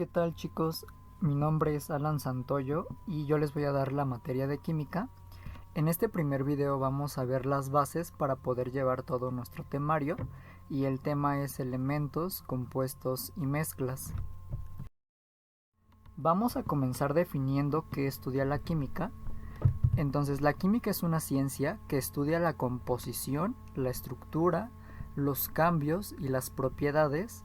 ¿qué tal chicos? Mi nombre es Alan Santoyo y yo les voy a dar la materia de química. En este primer video vamos a ver las bases para poder llevar todo nuestro temario y el tema es elementos, compuestos y mezclas. Vamos a comenzar definiendo qué estudia la química. Entonces la química es una ciencia que estudia la composición, la estructura, los cambios y las propiedades,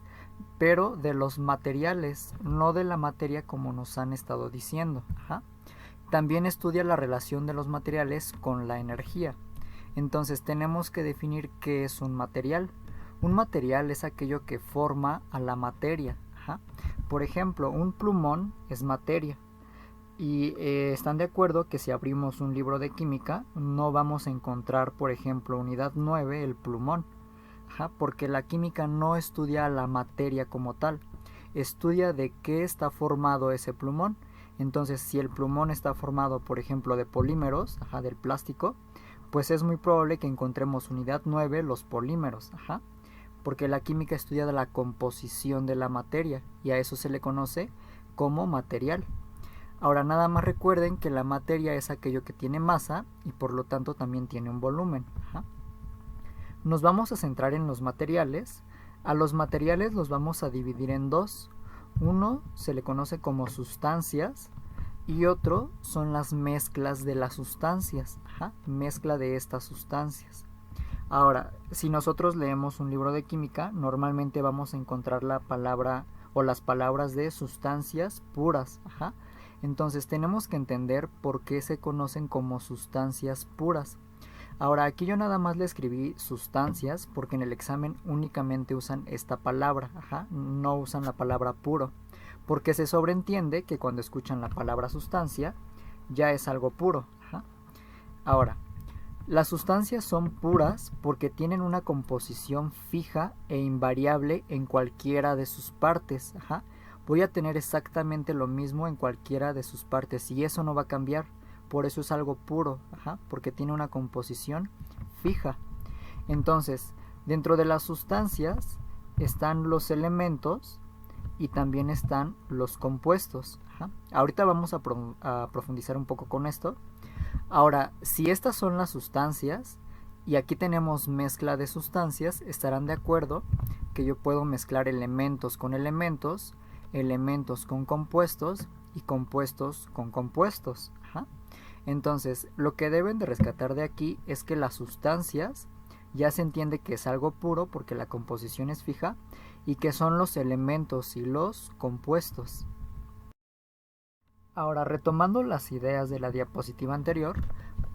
pero de los materiales, no de la materia como nos han estado diciendo. También estudia la relación de los materiales con la energía. Entonces tenemos que definir qué es un material. Un material es aquello que forma a la materia. Por ejemplo, un plumón es materia. Y están de acuerdo que si abrimos un libro de química no vamos a encontrar, por ejemplo, unidad 9, el plumón. Porque la química no estudia la materia como tal, estudia de qué está formado ese plumón. Entonces, si el plumón está formado, por ejemplo, de polímeros, del plástico, pues es muy probable que encontremos unidad 9, los polímeros, porque la química estudia de la composición de la materia y a eso se le conoce como material. Ahora, nada más recuerden que la materia es aquello que tiene masa y por lo tanto también tiene un volumen. Nos vamos a centrar en los materiales. A los materiales los vamos a dividir en dos. Uno se le conoce como sustancias y otro son las mezclas de las sustancias. Mezcla de estas sustancias. Ahora, si nosotros leemos un libro de química, normalmente vamos a encontrar la palabra o las palabras de sustancias puras. Entonces tenemos que entender por qué se conocen como sustancias puras. Ahora, aquí yo nada más le escribí sustancias porque en el examen únicamente usan esta palabra, no usan la palabra puro, porque se sobreentiende que cuando escuchan la palabra sustancia ya es algo puro. Ahora, las sustancias son puras porque tienen una composición fija e invariable en cualquiera de sus partes. Voy a tener exactamente lo mismo en cualquiera de sus partes y eso no va a cambiar. Por eso es algo puro, porque tiene una composición fija. Entonces, dentro de las sustancias están los elementos y también están los compuestos. Ahorita vamos a profundizar un poco con esto. Ahora, si estas son las sustancias y aquí tenemos mezcla de sustancias, estarán de acuerdo que yo puedo mezclar elementos con elementos, elementos con compuestos y compuestos con compuestos. Entonces, lo que deben de rescatar de aquí es que las sustancias ya se entiende que es algo puro porque la composición es fija y que son los elementos y los compuestos. Ahora, retomando las ideas de la diapositiva anterior,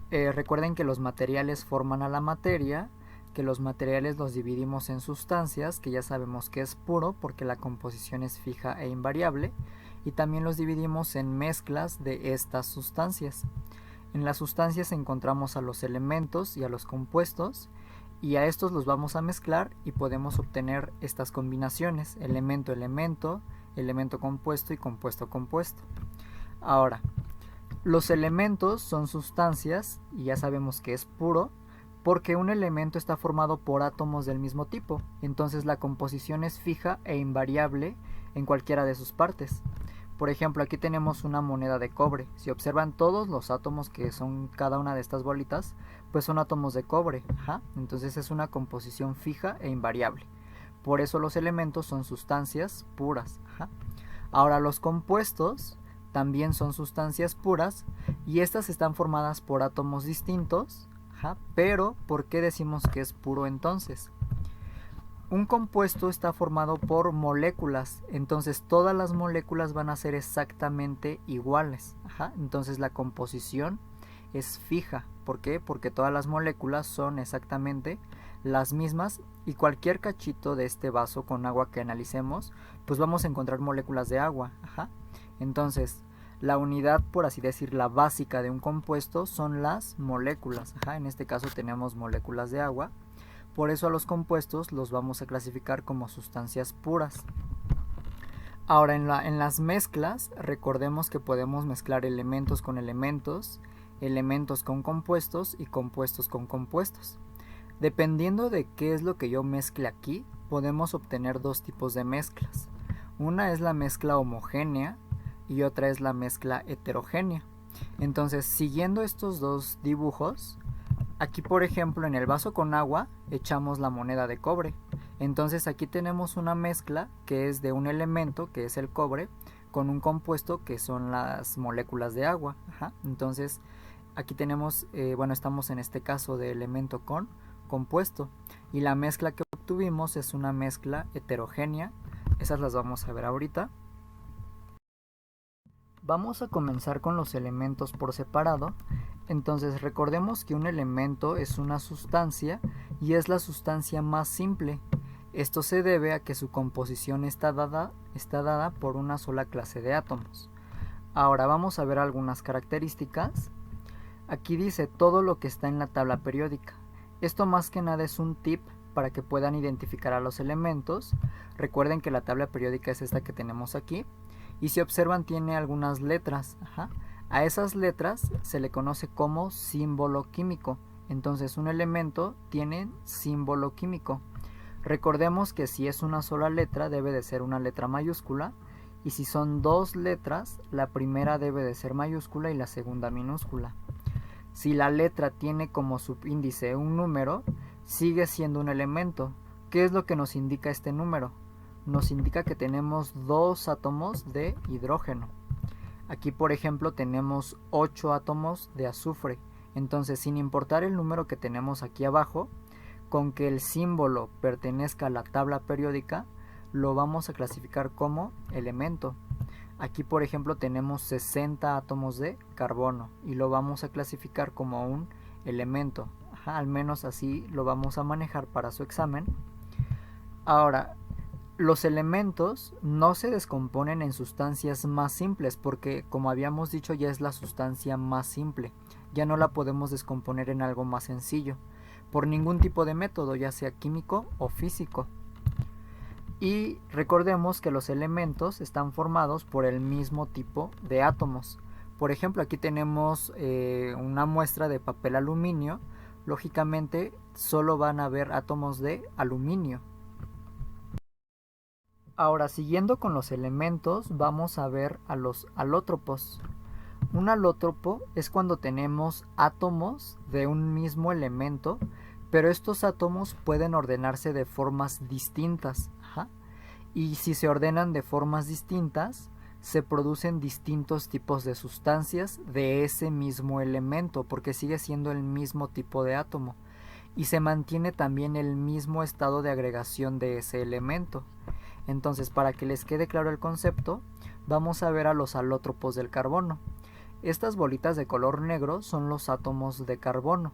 recuerden que los materiales forman a la materia, que los materiales los dividimos en sustancias, que ya sabemos que es puro porque la composición es fija e invariable, y también los dividimos en mezclas de estas sustancias. En las sustancias encontramos a los elementos y a los compuestos y a estos los vamos a mezclar y podemos obtener estas combinaciones, elemento-elemento, elemento compuesto y compuesto-compuesto. Ahora, los elementos son sustancias y ya sabemos que es puro porque un elemento está formado por átomos del mismo tipo, entonces la composición es fija e invariable en cualquiera de sus partes. Por ejemplo, aquí tenemos una moneda de cobre. Si observan todos los átomos que son cada una de estas bolitas, pues son átomos de cobre. Entonces es una composición fija e invariable. Por eso los elementos son sustancias puras. Ahora, los compuestos también son sustancias puras y estas están formadas por átomos distintos. Pero, ¿por qué decimos que es puro entonces? Un compuesto está formado por moléculas, entonces todas las moléculas van a ser exactamente iguales. Entonces la composición es fija. ¿Por qué? Porque todas las moléculas son exactamente las mismas y cualquier cachito de este vaso con agua que analicemos, pues vamos a encontrar moléculas de agua. Entonces, la unidad, por así decir, la básica de un compuesto son las moléculas. En este caso tenemos moléculas de agua. Por eso a los compuestos los vamos a clasificar como sustancias puras. Ahora, en las mezclas, recordemos que podemos mezclar elementos con elementos, elementos con compuestos y compuestos con compuestos. Dependiendo de qué es lo que yo mezcle aquí, podemos obtener dos tipos de mezclas. Una es la mezcla homogénea y otra es la mezcla heterogénea. Entonces, siguiendo estos dos dibujos, aquí por ejemplo en el vaso con agua echamos la moneda de cobre. Entonces aquí tenemos una mezcla que es de un elemento, que es el cobre, con un compuesto que son las moléculas de agua. Entonces aquí tenemos, estamos en este caso de elemento con compuesto. Y la mezcla que obtuvimos es una mezcla heterogénea. Esas las vamos a ver ahorita. Vamos a comenzar con los elementos por separado. Entonces recordemos que un elemento es una sustancia y es la sustancia más simple. Esto se debe a que su composición está dada por una sola clase de átomos. Ahora vamos a ver algunas características. Aquí dice todo lo que está en la tabla periódica. Esto más que nada es un tip para que puedan identificar a los elementos. Recuerden que la tabla periódica es esta que tenemos aquí. Y si observan tiene algunas letras. A esas letras se le conoce como símbolo químico. Entonces un elemento tiene símbolo químico. Recordemos que si es una sola letra debe de ser una letra mayúscula. Y si son dos letras, la primera debe de ser mayúscula y la segunda minúscula. Si la letra tiene como subíndice un número, sigue siendo un elemento. ¿Qué es lo que nos indica este número? Nos indica que tenemos dos átomos de hidrógeno. Aquí por ejemplo tenemos 8 átomos de azufre. Entonces sin importar el número que tenemos aquí abajo, con que el símbolo pertenezca a la tabla periódica, lo vamos a clasificar como elemento. Aquí por ejemplo tenemos 60 átomos de carbono y lo vamos a clasificar como un elemento. Al menos así lo vamos a manejar para su examen. Ahora, los elementos no se descomponen en sustancias más simples porque, como habíamos dicho, ya es la sustancia más simple. Ya no la podemos descomponer en algo más sencillo, por ningún tipo de método, ya sea químico o físico. Y recordemos que los elementos están formados por el mismo tipo de átomos. Por ejemplo, aquí tenemos una muestra de papel aluminio. Lógicamente, solo van a haber átomos de aluminio. Ahora, siguiendo con los elementos, vamos a ver a los alótropos. Un alótropo es cuando tenemos átomos de un mismo elemento, pero estos átomos pueden ordenarse de formas distintas. Y si se ordenan de formas distintas, se producen distintos tipos de sustancias de ese mismo elemento, porque sigue siendo el mismo tipo de átomo. Y se mantiene también el mismo estado de agregación de ese elemento. Entonces, para que les quede claro el concepto, vamos a ver a los alótropos del carbono. Estas bolitas de color negro son los átomos de carbono.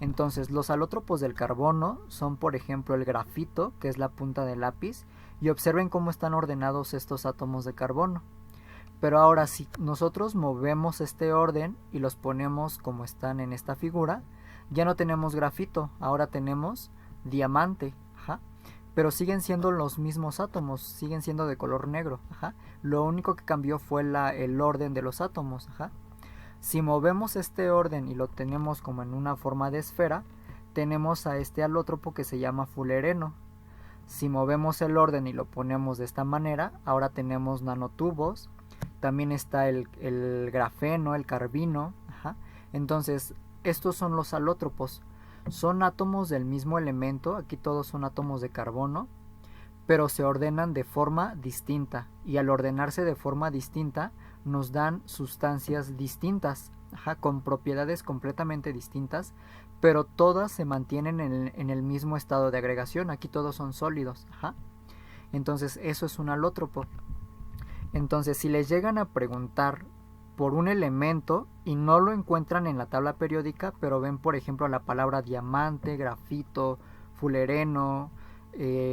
Entonces, los alótropos del carbono son, por ejemplo, el grafito, que es la punta del lápiz, y observen cómo están ordenados estos átomos de carbono. Pero ahora, si nosotros movemos este orden y los ponemos como están en esta figura, ya no tenemos grafito, ahora tenemos diamante. Pero siguen siendo los mismos átomos, siguen siendo de color negro. Lo único que cambió fue el orden de los átomos. Si movemos este orden y lo tenemos como en una forma de esfera, tenemos a este alótropo que se llama fulereno. Si movemos el orden y lo ponemos de esta manera, ahora tenemos nanotubos. También está el grafeno, el carbino. Entonces, estos son los alótropos. Son átomos del mismo elemento, aquí todos son átomos de carbono, pero se ordenan de forma distinta. Y al ordenarse de forma distinta, nos dan sustancias distintas, con propiedades completamente distintas, pero todas se mantienen en el mismo estado de agregación. Aquí todos son sólidos. Entonces eso es un alótropo. Entonces si les llegan a preguntar por un elemento y no lo encuentran en la tabla periódica, pero ven por ejemplo la palabra diamante, grafito, fulereno,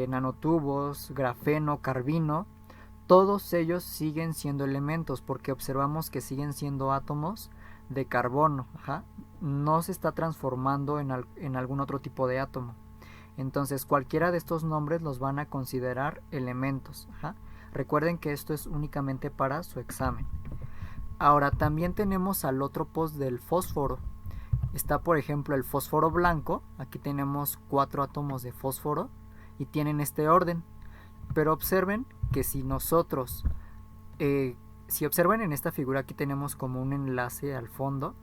nanotubos, grafeno, carbino, todos ellos siguen siendo elementos porque observamos que siguen siendo átomos de carbono. No se está transformando en algún otro tipo de átomo. Entonces cualquiera de estos nombres los van a considerar elementos. Recuerden que esto es únicamente para su examen. Ahora también tenemos alótropos del fósforo. Está por ejemplo el fósforo blanco. Aquí tenemos 4 átomos de fósforo y tienen este orden. Pero observen que si nosotros, si observan en esta figura, aquí tenemos como un enlace al fondo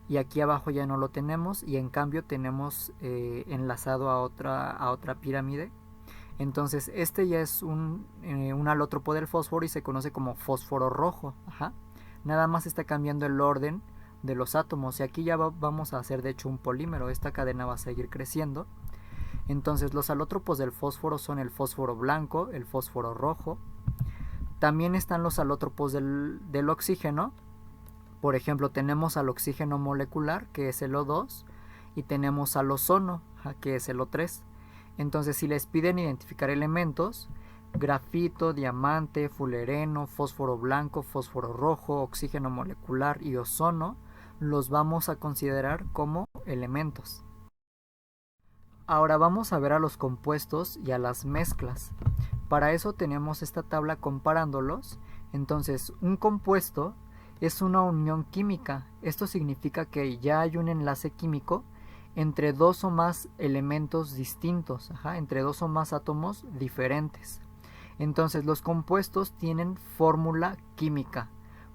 y aquí abajo ya no lo tenemos, y en cambio tenemos enlazado a otra pirámide. Entonces este ya es un alótropo del fósforo y se conoce como fósforo rojo. Ajá. Nada más está cambiando el orden de los átomos, y aquí ya vamos a hacer de hecho un polímero. Esta cadena va a seguir creciendo. Entonces los alótropos del fósforo son el fósforo blanco, el fósforo rojo. También están los alótropos del oxígeno. Por ejemplo, tenemos al oxígeno molecular, que es el O2, y tenemos al ozono, que es el O3. Entonces, si les piden identificar elementos, grafito, diamante, fulereno, fósforo blanco, fósforo rojo, oxígeno molecular y ozono, los vamos a considerar como elementos. Ahora vamos a ver a los compuestos y a las mezclas. Para eso tenemos esta tabla comparándolos. Entonces, un compuesto es una unión química. Esto significa que ya hay un enlace químico entre dos o más elementos distintos, entre dos o más átomos diferentes. Entonces, los compuestos tienen fórmula química.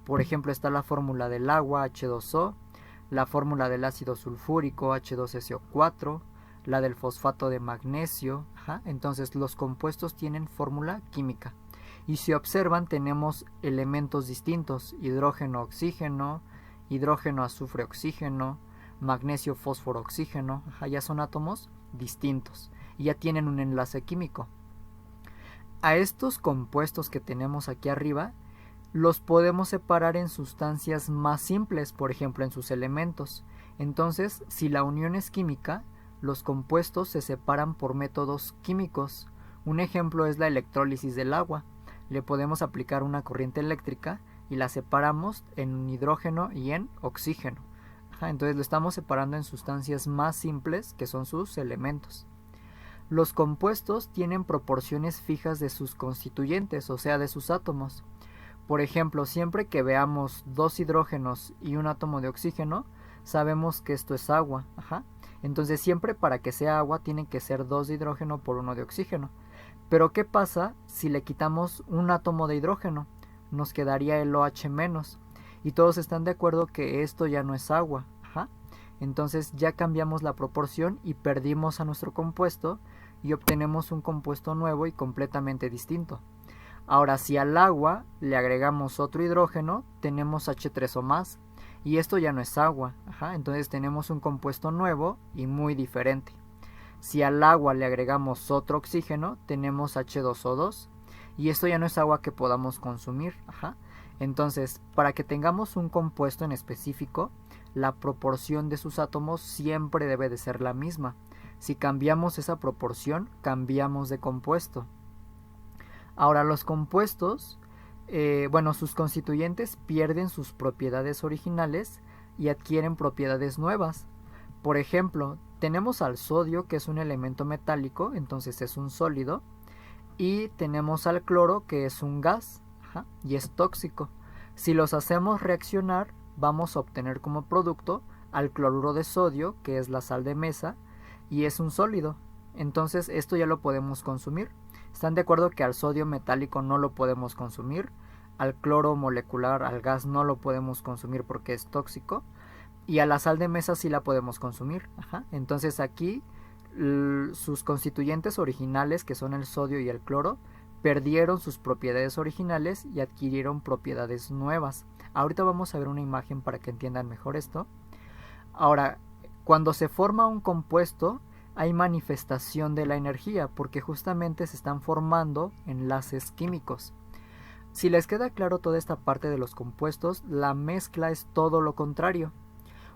Por ejemplo, está la fórmula del agua, H2O, la fórmula del ácido sulfúrico, H2SO4, la del fosfato de magnesio. Entonces los compuestos tienen fórmula química. Y si observan, tenemos elementos distintos: hidrógeno, oxígeno, hidrógeno, azufre, oxígeno, magnesio, fósforo, oxígeno. Ya son átomos distintos y ya tienen un enlace químico. A estos compuestos que tenemos aquí arriba los podemos separar en sustancias más simples, por ejemplo en sus elementos. Entonces, si la unión es química, los compuestos se separan por métodos químicos. Un ejemplo es la electrólisis del agua. Le podemos aplicar una corriente eléctrica y la separamos en hidrógeno y en oxígeno. Entonces lo estamos separando en sustancias más simples, que son sus elementos. Los compuestos tienen proporciones fijas de sus constituyentes, o sea, de sus átomos. Por ejemplo, siempre que veamos dos hidrógenos y un átomo de oxígeno, sabemos que esto es agua. Entonces siempre para que sea agua tienen que ser 2 de hidrógeno por 1 de oxígeno. Pero ¿qué pasa si le quitamos un átomo de hidrógeno? Nos quedaría el OH menos. Y todos están de acuerdo que esto ya no es agua. Entonces ya cambiamos la proporción y perdimos a nuestro compuesto y obtenemos un compuesto nuevo y completamente distinto. Ahora, si al agua le agregamos otro hidrógeno, tenemos H3O más. Y esto ya no es agua. Entonces tenemos un compuesto nuevo y muy diferente. Si al agua le agregamos otro oxígeno, tenemos H2O2. Y esto ya no es agua que podamos consumir. Entonces, para que tengamos un compuesto en específico, la proporción de sus átomos siempre debe de ser la misma. Si cambiamos esa proporción, cambiamos de compuesto. Ahora, los compuestos, sus constituyentes pierden sus propiedades originales y adquieren propiedades nuevas. Por ejemplo, tenemos al sodio, que es un elemento metálico, entonces es un sólido, y tenemos al cloro, que es un gas, y es tóxico. Si los hacemos reaccionar, vamos a obtener como producto al cloruro de sodio, que es la sal de mesa, y es un sólido. Entonces esto ya lo podemos consumir. ¿Están de acuerdo que al sodio metálico no lo podemos consumir? Al cloro molecular, al gas, no lo podemos consumir porque es tóxico. Y a la sal de mesa sí la podemos consumir. Entonces aquí sus constituyentes originales, que son el sodio y el cloro, perdieron sus propiedades originales y adquirieron propiedades nuevas. Ahorita vamos a ver una imagen para que entiendan mejor esto. Ahora, cuando se forma un compuesto, hay manifestación de la energía porque justamente se están formando enlaces químicos. Si les queda claro toda esta parte de los compuestos, la mezcla es todo lo contrario.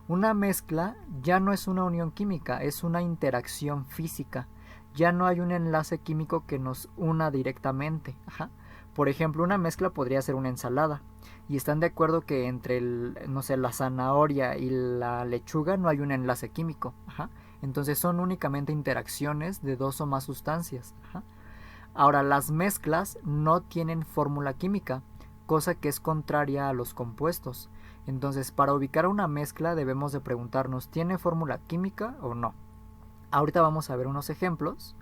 Una mezcla ya no es una unión química, es una interacción física. Ya no hay un enlace químico que nos una directamente. Por ejemplo, una mezcla podría ser una ensalada. Y están de acuerdo que entre la zanahoria y la lechuga no hay un enlace químico. Entonces son únicamente interacciones de dos o más sustancias. Ahora, las mezclas no tienen fórmula química, cosa que es contraria a los compuestos. Entonces, para ubicar una mezcla debemos de preguntarnos, ¿tiene fórmula química o no? Ahorita vamos a ver unos ejemplos.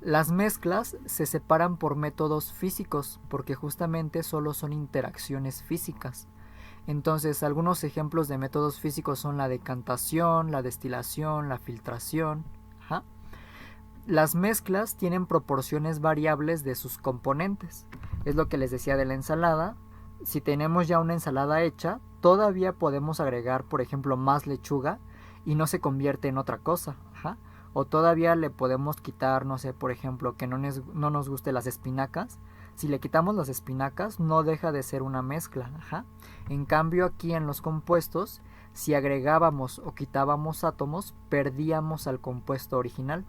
Las mezclas se separan por métodos físicos porque justamente solo son interacciones físicas. Entonces, algunos ejemplos de métodos físicos son la decantación, la destilación, la filtración. Ajá. Las mezclas tienen proporciones variables de sus componentes. Es lo que les decía de la ensalada. Si tenemos ya una ensalada hecha, todavía podemos agregar, por ejemplo, más lechuga y no se convierte en otra cosa. Ajá. O todavía le podemos quitar, no sé, por ejemplo, que no nos guste las espinacas. Si le quitamos las espinacas, no deja de ser una mezcla. Ajá. En cambio, aquí en los compuestos, si agregábamos o quitábamos átomos, perdíamos al compuesto original.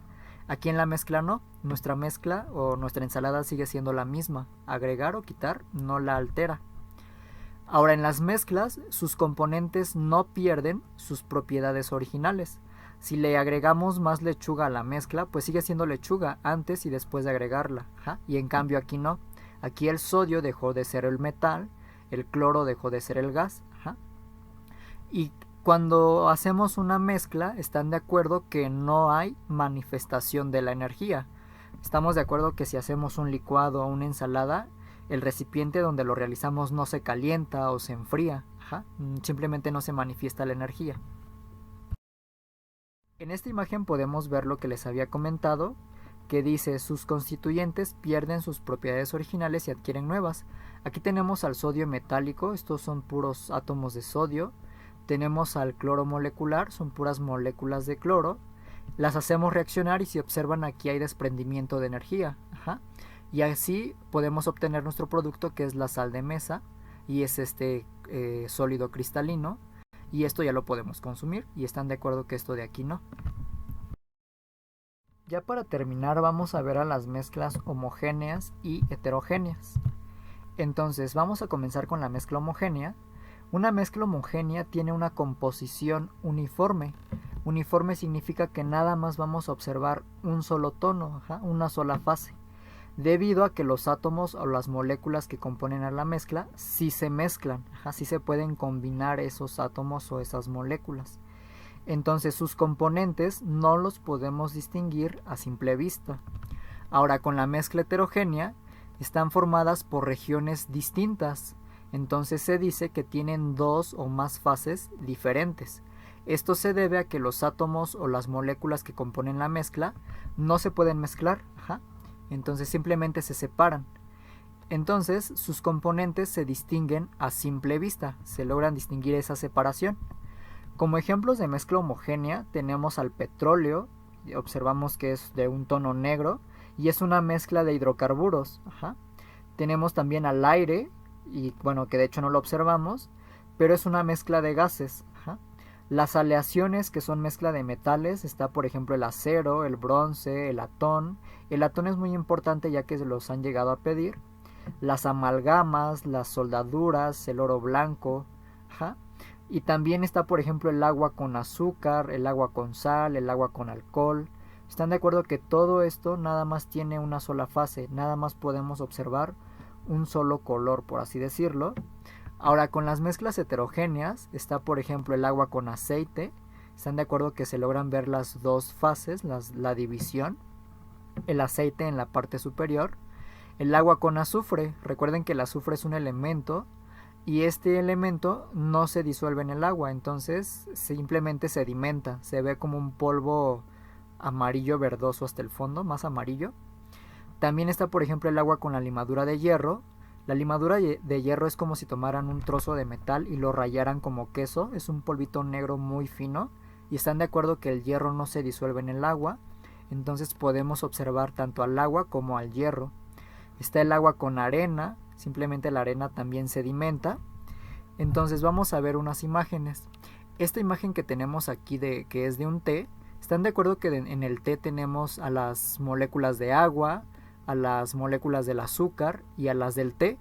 Aquí en la mezcla no, nuestra mezcla o nuestra ensalada sigue siendo la misma. Agregar o quitar no la altera. Ahora, en las mezclas, sus componentes no pierden sus propiedades originales. Si le agregamos más lechuga a la mezcla, pues sigue siendo lechuga antes y después de agregarla. Ajá. Y en cambio aquí no. Aquí el sodio dejó de ser el metal, el cloro dejó de ser el gas. Ajá. Y cuando hacemos una mezcla, están de acuerdo que no hay manifestación de la energía. Estamos de acuerdo que si hacemos un licuado o una ensalada, el recipiente donde lo realizamos no se calienta o se enfría. Ajá. Simplemente no se manifiesta la energía. En esta imagen podemos ver lo que les había comentado, que dice sus constituyentes pierden sus propiedades originales y adquieren nuevas. Aquí tenemos al sodio metálico, estos son puros átomos de sodio. Tenemos al cloro molecular, son puras moléculas de cloro. Las hacemos reaccionar y si observan aquí hay desprendimiento de energía. Ajá. Y así podemos obtener nuestro producto, que es la sal de mesa, y es este sólido cristalino. Y esto ya lo podemos consumir, y están de acuerdo que esto de aquí no. Ya para terminar vamos a ver a las mezclas homogéneas y heterogéneas. Entonces vamos a comenzar con la mezcla homogénea. Una mezcla homogénea tiene una composición uniforme. Uniforme significa que nada más vamos a observar un solo tono, una sola fase, debido a que los átomos o las moléculas que componen a la mezcla sí se mezclan, sí se pueden combinar esos átomos o esas moléculas. Entonces sus componentes no los podemos distinguir a simple vista. Ahora, con la mezcla heterogénea están formadas por regiones distintas. Entonces se dice que tienen dos o más fases diferentes. Esto se debe a que los átomos o las moléculas que componen la mezcla no se pueden mezclar. Entonces simplemente se separan. Entonces sus componentes se distinguen a simple vista. Se logran distinguir esa separación. Como ejemplos de mezcla homogénea tenemos al petróleo. Observamos que es de un tono negro y es una mezcla de hidrocarburos. Tenemos también al aire, y bueno, que de hecho no lo observamos, pero es una mezcla de gases. Las aleaciones, que son mezcla de metales, está por ejemplo el acero, el bronce, el latón. El latón es muy importante ya que se los han llegado a pedir. Las amalgamas, las soldaduras, el oro blanco. Y también está por ejemplo el agua con azúcar, el agua con sal, el agua con alcohol. ¿Están de acuerdo que todo esto nada más tiene una sola fase? Nada más podemos observar un solo color, por así decirlo. Ahora, con las mezclas heterogéneas está por ejemplo el agua con aceite. Están de acuerdo que se logran ver las dos fases, la división. El aceite en la parte superior. El agua con azufre. Recuerden que el azufre es un elemento y este elemento no se disuelve en el agua, entonces simplemente sedimenta. Se ve como un polvo amarillo verdoso hasta el fondo, más amarillo. También está por ejemplo el agua con la limadura de hierro. La limadura de hierro es como si tomaran un trozo de metal y lo rayaran como queso. Es un polvito negro muy fino. Y están de acuerdo que el hierro no se disuelve en el agua. Entonces podemos observar tanto al agua como al hierro. Está el agua con arena. Simplemente la arena también sedimenta. Entonces vamos a ver unas imágenes. Esta imagen que tenemos aquí que es de un té. ¿Están de acuerdo que en el té tenemos a las moléculas de agua, a las moléculas del azúcar y a las del té?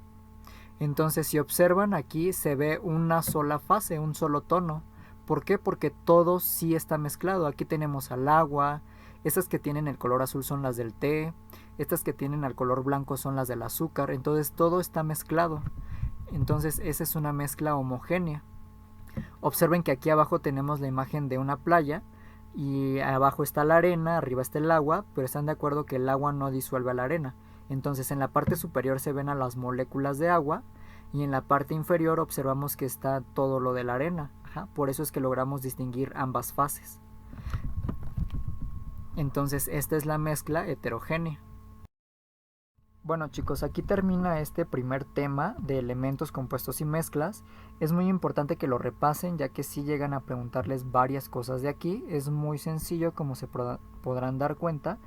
Entonces si observan aquí se ve una sola fase, un solo tono. ¿Por qué? Porque todo sí está mezclado. Aquí tenemos al agua, estas que tienen el color azul son las del té, estas que tienen el color blanco son las del azúcar. Entonces todo está mezclado. Entonces esa es una mezcla homogénea. Observen que aquí abajo tenemos la imagen de una playa y abajo está la arena, arriba está el agua, pero están de acuerdo que el agua no disuelve a la arena. Entonces en la parte superior se ven a las moléculas de agua y en la parte inferior observamos que está todo lo de la arena. Ajá, por eso es que logramos distinguir ambas fases. Entonces esta es la mezcla heterogénea. Bueno chicos, aquí termina este primer tema de elementos, compuestos y mezclas. Es muy importante que lo repasen ya que si llegan a preguntarles varias cosas de aquí. Es muy sencillo como se podrán dar cuenta.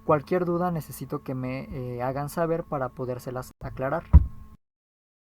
Cualquier duda necesito que me hagan saber para podérselas aclarar.